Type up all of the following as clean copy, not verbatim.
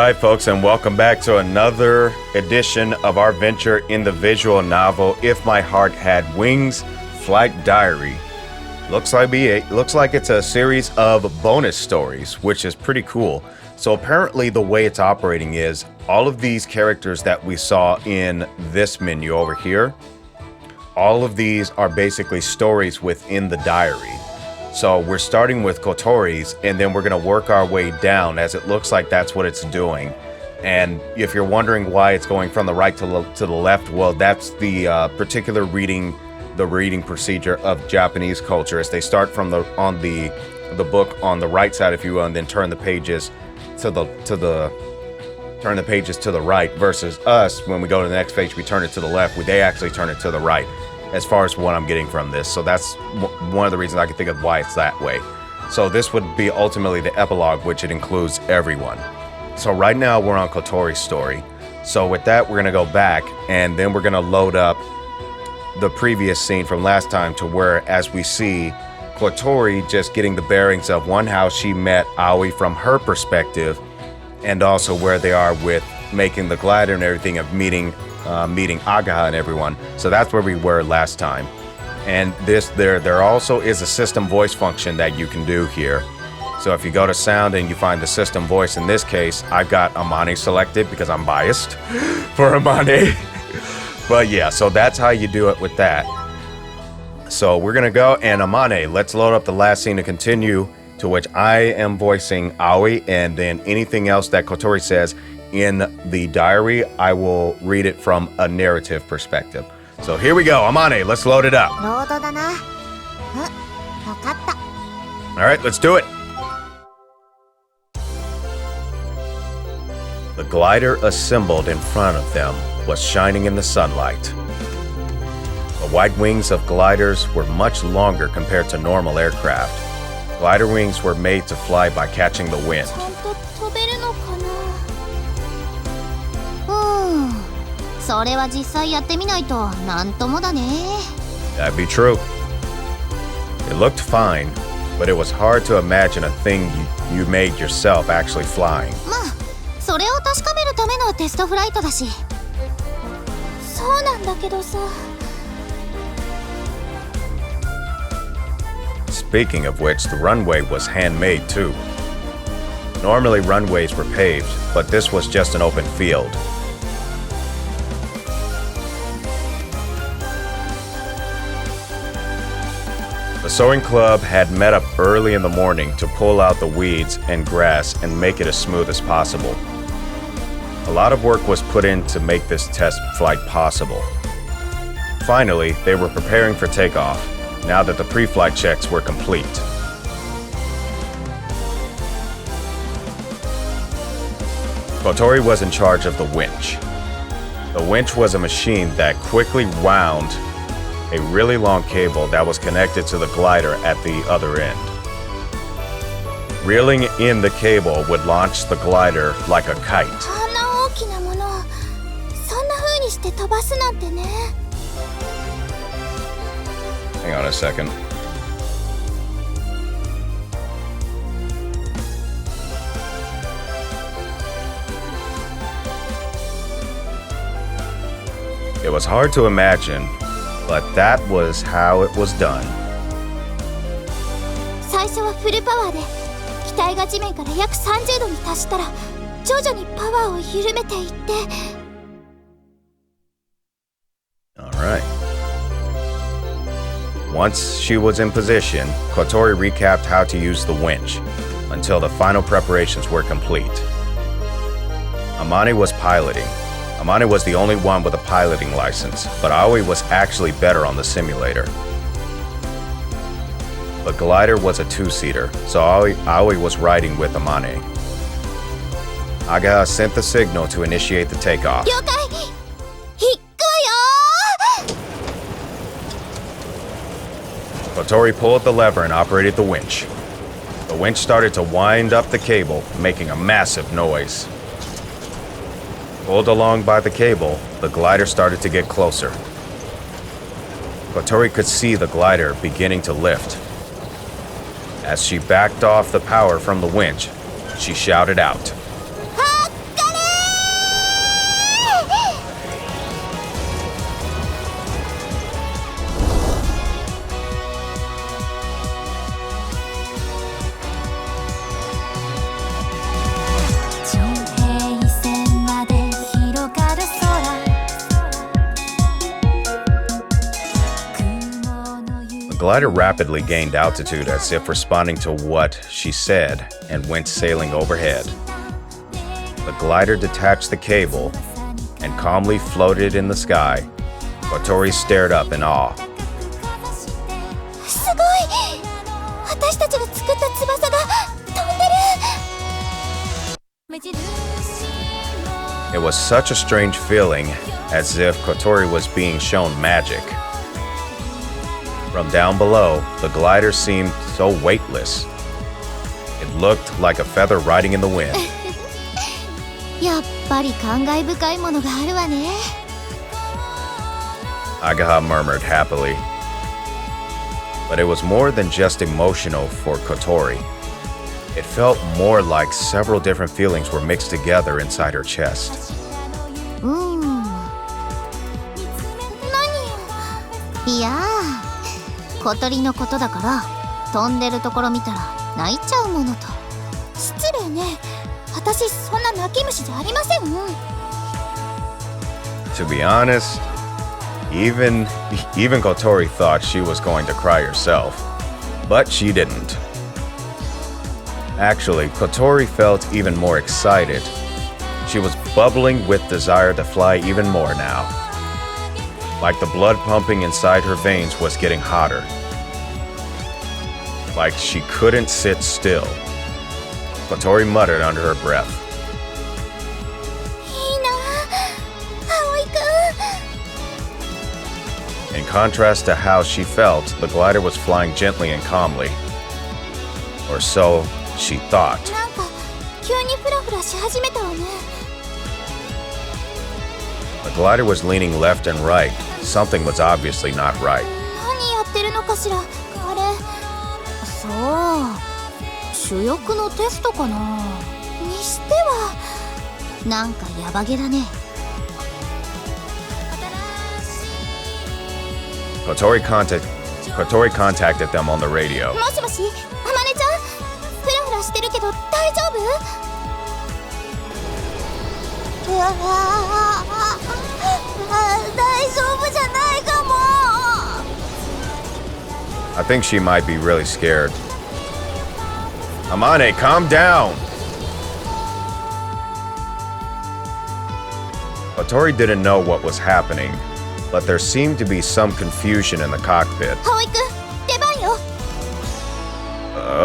Alright folks, and welcome back to another edition of our venture in the visual novel If My Heart Had Wings, Flight Diary. Looks like it's a series of bonus stories, which is pretty cool. So apparently the way it's operating is all of these characters that we saw in this menu over here, all of these are basically stories within the diary. So we're starting with Kotori's, and then we're going to work our way down, as it looks like that's what it's doing. And if you're wondering why it's going from the right to the left, well, that's the particular reading procedure of Japanese culture, as they start from the book on the right side, if you will, and then turn the pages to the right. Versus us, when we go to the next page, we turn it to the left. They actually turn it to the right, as far as what I'm getting from this. So that's one of the reasons I can think of why it's that way. So this would be ultimately the epilogue, which it includes everyone. So right now we're on Kotori's story. So with that, we're going to go back, and then we're going to load up the previous scene from last time, to where, as we see Kotori just getting the bearings of one, how she met Alvie from her perspective, and also where they are with making the glider and everything, of meeting Agaha and everyone. So that's where we were last time. And there also is a system voice function that you can do here. So if you go to sound and you find the system voice, in this case, I've got Amane selected because I'm biased for Amane. But yeah, so that's how you do it with that. So we're gonna go, and Amane, let's load up the last scene to continue, to which I am voicing Alvie, and then anything else that Kotori says in the diary, I will read it from a narrative perspective. So here we go, Amane, let's load it up. Alright, let's do it. The glider assembled in front of them was shining in the sunlight. The white wings of gliders were much longer compared to normal aircraft. Glider wings were made to fly by catching the wind. That'd be true. It looked fine, but it was hard to imagine a thing you made yourself actually flying. Speaking of which, the runway was handmade too. Normally runways were paved, but this was just an open field. The Soaring Club had met up early in the morning to pull out the weeds and grass and make it as smooth as possible. A lot of work was put in to make this test flight possible. Finally, they were preparing for takeoff, now that the pre-flight checks were complete. Kotori was in charge of the winch. The winch was a machine that quickly wound a really long cable that was connected to the glider at the other end. Reeling in the cable would launch the glider like a kite. Hang on a second. It was hard to imagine, but that was how it was done. Alright. Once she was in position, Kotori recapped how to use the winch, until the final preparations were complete. Amane was piloting. Amane was the only one with a piloting license, but Alvie was actually better on the simulator. The glider was a two-seater, so Alvie was riding with Amane. Agaha sent the signal to initiate the takeoff. Kotori pulled the lever and operated the winch. The winch started to wind up the cable, making a massive noise. Pulled along by the cable, the glider started to get closer. Kotori could see the glider beginning to lift. As she backed off the power from the winch, she shouted out, "Agaha!" glider rapidly gained altitude as if responding to what she said and went sailing overhead. The glider detached the cable and calmly floated in the sky. Kotori stared up in awe. It was such a strange feeling, as if Kotori was being shown magic. From down below, the glider seemed so weightless. It looked like a feather riding in the wind. Agaha murmured happily. But it was more than just emotional for Kotori. It felt more like several different feelings were mixed together inside her chest. Kotoriのことだから飛んでるところ見たら泣いちゃうものと。失礼ね。私そんな泣き虫じゃありません。To be honest, even Kotori thought she was going to cry herself, but she didn't. Actually, Kotori felt even more excited. She was bubbling with desire to fly even more now. Like the blood pumping inside her veins was getting hotter. Like she couldn't sit still. Kotori muttered under her breath. In contrast to how she felt, the glider was flying gently and calmly. Or so she thought. The glider was leaning left and right. Something was obviously not right. Kotori contacted them on the radio. I think she might be really scared. Amane, calm down! Kotori didn't know what was happening, but there seemed to be some confusion in the cockpit.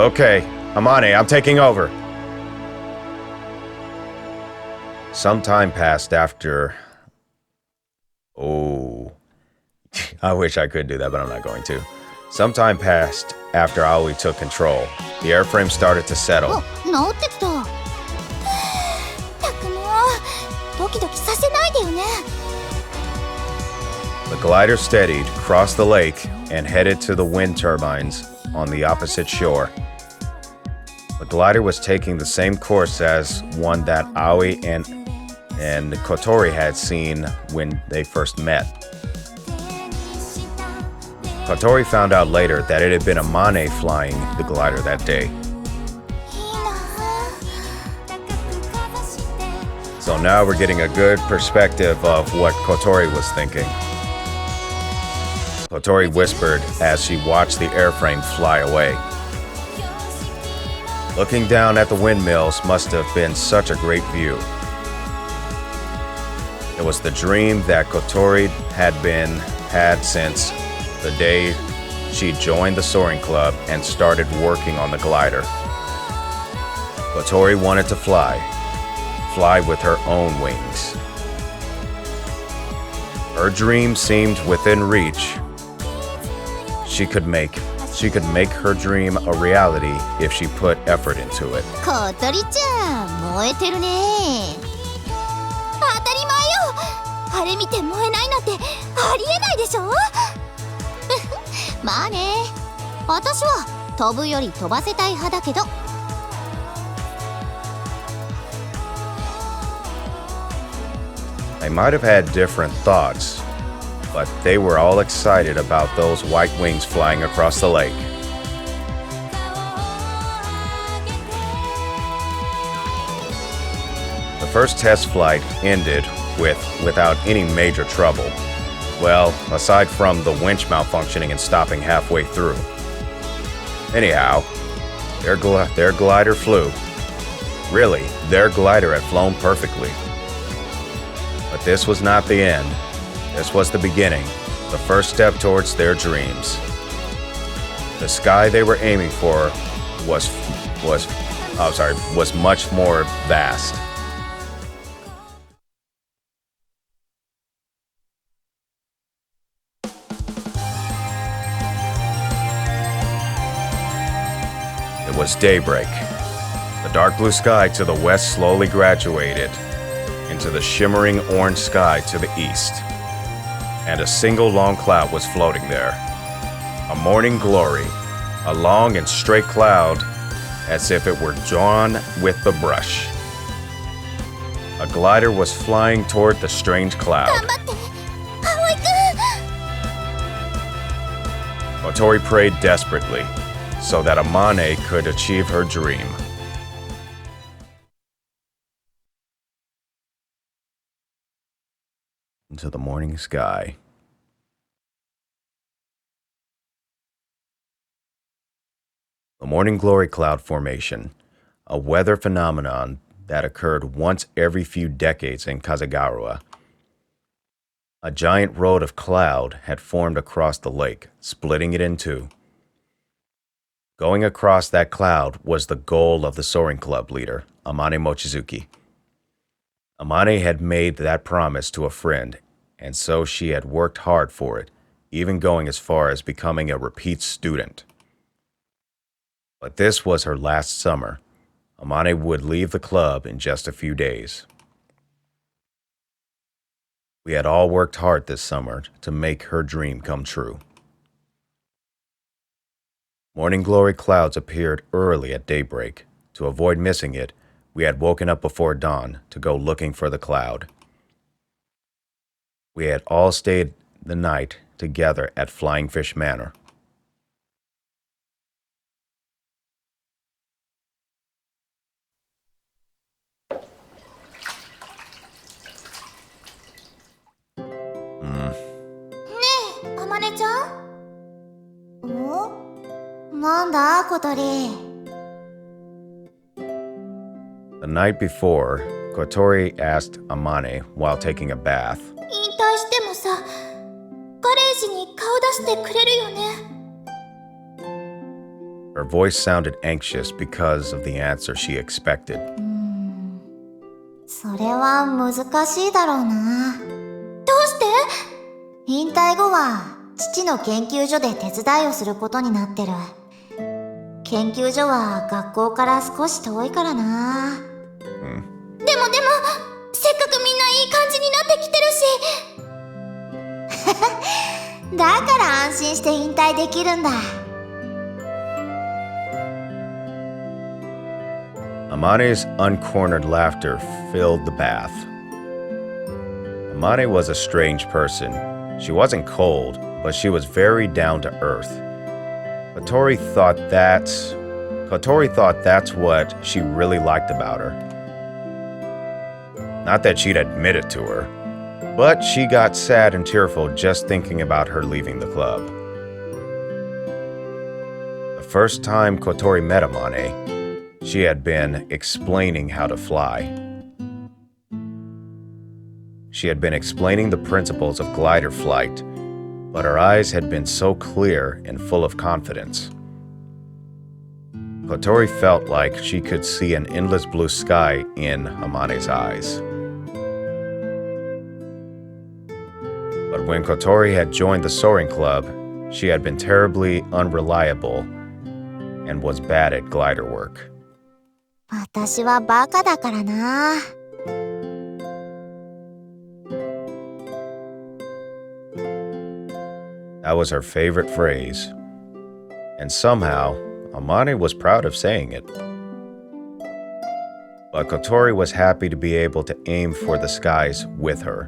Okay, Amane, I'm taking over. Some time passed after... Oh... I wish I could do that, but I'm not going to. Some time passed after Alvie took control. The airframe started to settle. The glider steadied, crossed the lake, and headed to the wind turbines on the opposite shore. The glider was taking the same course as one that Alvie and Kotori had seen when they first met. Kotori found out later that it had been Amane flying the glider that day. So now we're getting a good perspective of what Kotori was thinking. Kotori whispered as she watched the airframe fly away. Looking down at the windmills must have been such a great view. It was the dream that Kotori had since the day she joined the Soaring Club and started working on the glider. Kotori wanted to fly with her own wings. Her dream seemed within reach. She could make her dream a reality if she put effort into it. Kotori-chan, 燃えてるね。当たり前よ。あれ見て燃えないなんてありえないでしょ。まあね。私は飛ぶより飛ばせたい派だけど。They might have had different thoughts, but they were all excited about those white wings flying across the lake. The first test flight ended without any major trouble. Well, aside from the winch malfunctioning and stopping halfway through. Anyhow, their glider flew. Really, their glider had flown perfectly. But this was not the end. This was the beginning, the first step towards their dreams. The sky they were aiming for was much more vast. It was daybreak. The dark blue sky to the west slowly graduated into the shimmering orange sky to the east, and a single long cloud was floating there. A morning glory, a long and straight cloud, as if it were drawn with the brush. A glider was flying toward the strange cloud. Kotori prayed desperately so that Amane could achieve her dream. Into the morning sky. The morning glory cloud formation, a weather phenomenon that occurred once every few decades in Kazagawa. A giant road of cloud had formed across the lake, splitting it in two. Going across that cloud was the goal of the Soaring Club leader, Amane Mochizuki. Amane had made that promise to a friend, and so she had worked hard for it, even going as far as becoming a repeat student. But this was her last summer. Amane would leave the club in just a few days. We had all worked hard this summer to make her dream come true. Morning glory clouds appeared early at daybreak. To avoid missing it, we had woken up before dawn to go looking for the cloud. We had all stayed the night together at Flying Fish Manor. The night before, Kotori asked Amane while taking a bath. Her voice sounded anxious because of the answer she expected. それは難しいだろうな。どうして？引退後は父の研究所で手伝いをすることになってる。研究所は学校から少し遠いからな。でも、せっかくみんないい感じになってきてるし。だから安心して引退できるんだ。Amane's uncornered laughter filled the bath. Amane was a strange person. She wasn't cold, but she was very down to earth. Kotori thought that's what she really liked about her. Not that she'd admit it to her, but she got sad and tearful just thinking about her leaving the club. The first time Kotori met Amane, she had been explaining how to fly. She had been explaining the principles of glider flight, but her eyes had been so clear and full of confidence. Kotori felt like she could see an endless blue sky in Amane's eyes. But when Kotori had joined the Soaring Club, she had been terribly unreliable and was bad at glider work. 私はバカだからな。That was her favorite phrase. And somehow, Amane was proud of saying it. But Kotori was happy to be able to aim for the skies with her.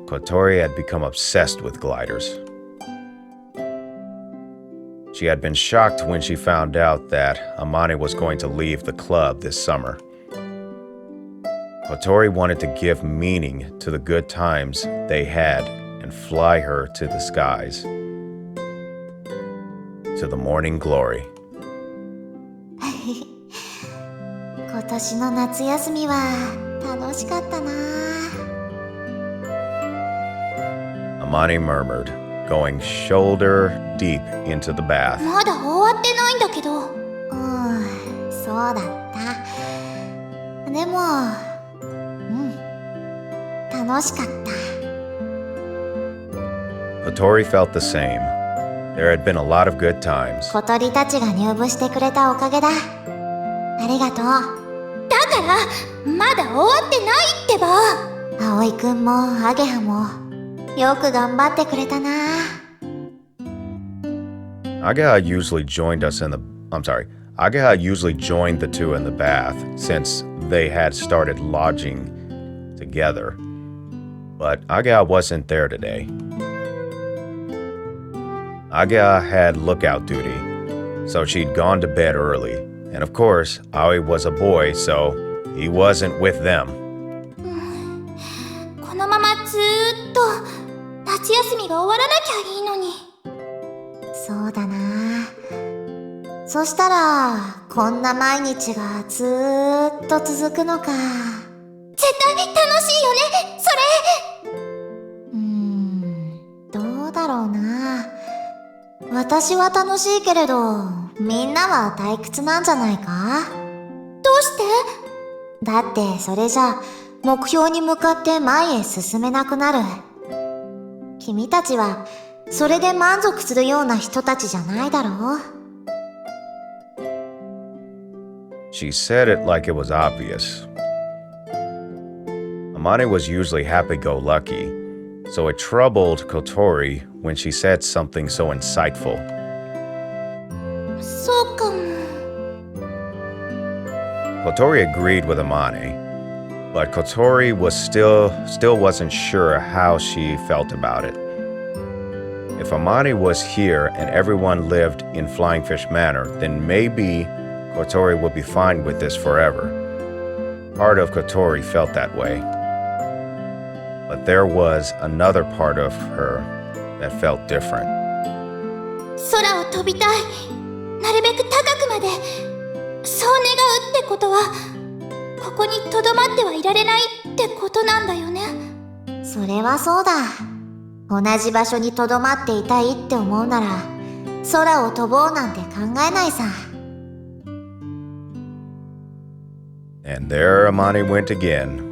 Kotori had become obsessed with gliders. She had been shocked when she found out that Amane was going to leave the club this summer. Kotori wanted to give meaning to the good times they had and fly her to the skies, to the morning glory. 今年の夏休みは楽しかったな。Amani murmured, going shoulder deep into the bath. まだ終わってないんだけど。そうだった。でも、楽しかった。Kotori felt the same. There had been a lot of good times. 小鳥たちが入部してくれたおかげだ。ありがとう。だから、まだ終わってないってば。葵くんもアゲハも、よく頑張ってくれたな。Ageha usually joined the two in the bath since they had started lodging together. But Ageha wasn't there today. Ageha had lookout duty, so she'd gone to bed early. And of course, Aoi was a boy, so he wasn't with them. このままずーっと夏休みが終わらなきゃいいのに。そうだな。そしたら、こんな毎日がずーっと続くのか。絶対楽しいよね、それ。どうだろうな。私は楽しいけれど、みんなは退屈なんじゃないか？どうして？だってそれじゃ目標に向かって前へ進めなくなる。君たちはそれで満足するような人たちじゃないだろう。She said it like it was obvious. Amani was usually happy-go-lucky, so it troubled Kotori when she said something so insightful. そうかも。Kotori agreed with Amani, but Kotori was still wasn't sure how she felt about it. If Amani was here and everyone lived in Flying Fish Manor, then maybe Kotori would be fine with this forever. Part of Kotori felt that way. But there was another part of her that felt different. 空を飛びたい。なるべく高くまで。そう願うってことは、ここにとどまってはいられないってことなんだよね。それはそうだ。同じ場所にとどまっていたいって思うなら、空を飛ぼうなんて考えないさ。And there Amani went again,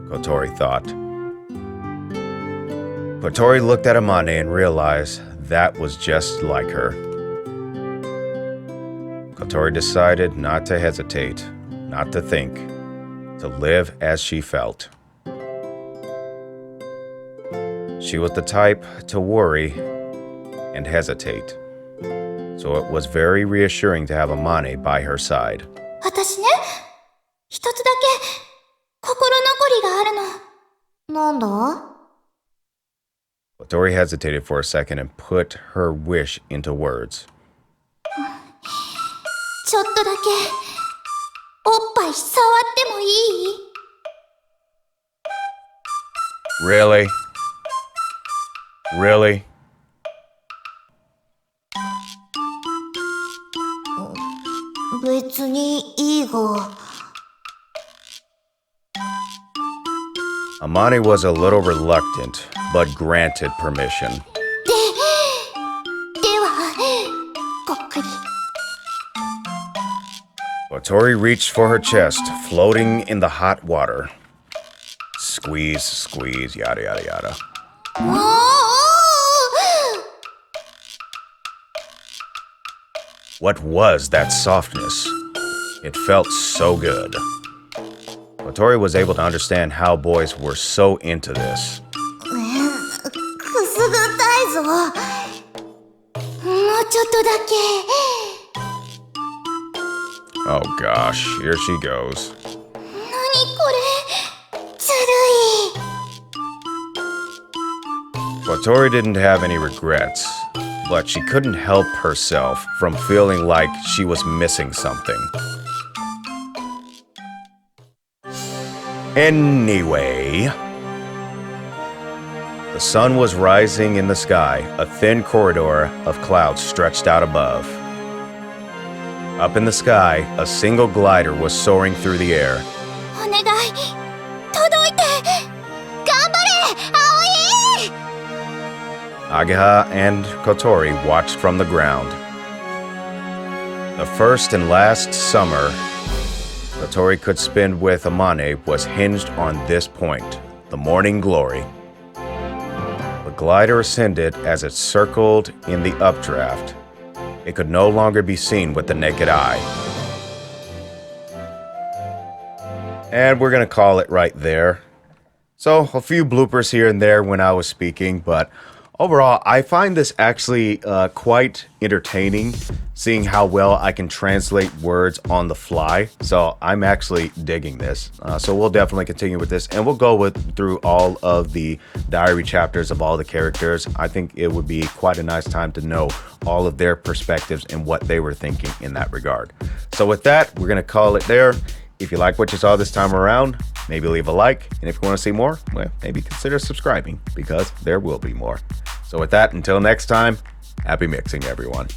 Kotori thought. Kotori looked at Amani and realized that was just like her. Kotori decided not to hesitate, not to think, to live as she felt. She was the type to worry and hesitate, so it was very reassuring to have Amani by her side. 私ね、一つだけ心残りがあるの。なんだ？ Kotori hesitated for a second and put her wish into words. ちょっとだけおっぱい触ってもいい？ Really? Really? 別にいいが。Amani was a little reluctant, but granted permission. では、ごっくり。Kotori reached for her chest, floating in the hot water. Squeeze, squeeze, yada, yada, yada. What was that softness? It felt so good. Kotori was able to understand how boys were so into this. くすぐったいぞ。もうちょっとだけ。Oh gosh, here she goes. 何これ？ずるい。Kotori didn't have any regrets, but she couldn't help herself from feeling like she was missing something. Anyway, the sun was rising in the sky. A thin corridor of clouds stretched out above. Up in the sky, a single glider was soaring through the air. お願い届いて頑張れ葵 Ageha and Kotori watched from the ground. The first and last summer Kotori could spend with Amane was hinged on this point, the morning glory. The glider ascended as it circled in the updraft. It could no longer be seen with the naked eye. And we're going to call it right there. So, a few bloopers here and there when I was speaking, but overall, I find this actually quite entertaining, seeing how well I can translate words on the fly. So I'm actually digging this. So we'll definitely continue with this, and we'll go through all of the diary chapters of all the characters. I think it would be quite a nice time to know all of their perspectives and what they were thinking in that regard. So with that, we're going to call it there. If you like what you saw this time around, maybe leave a like. And if you want to see more, well, maybe consider subscribing, because there will be more. So with that, until next time, happy mixing, everyone.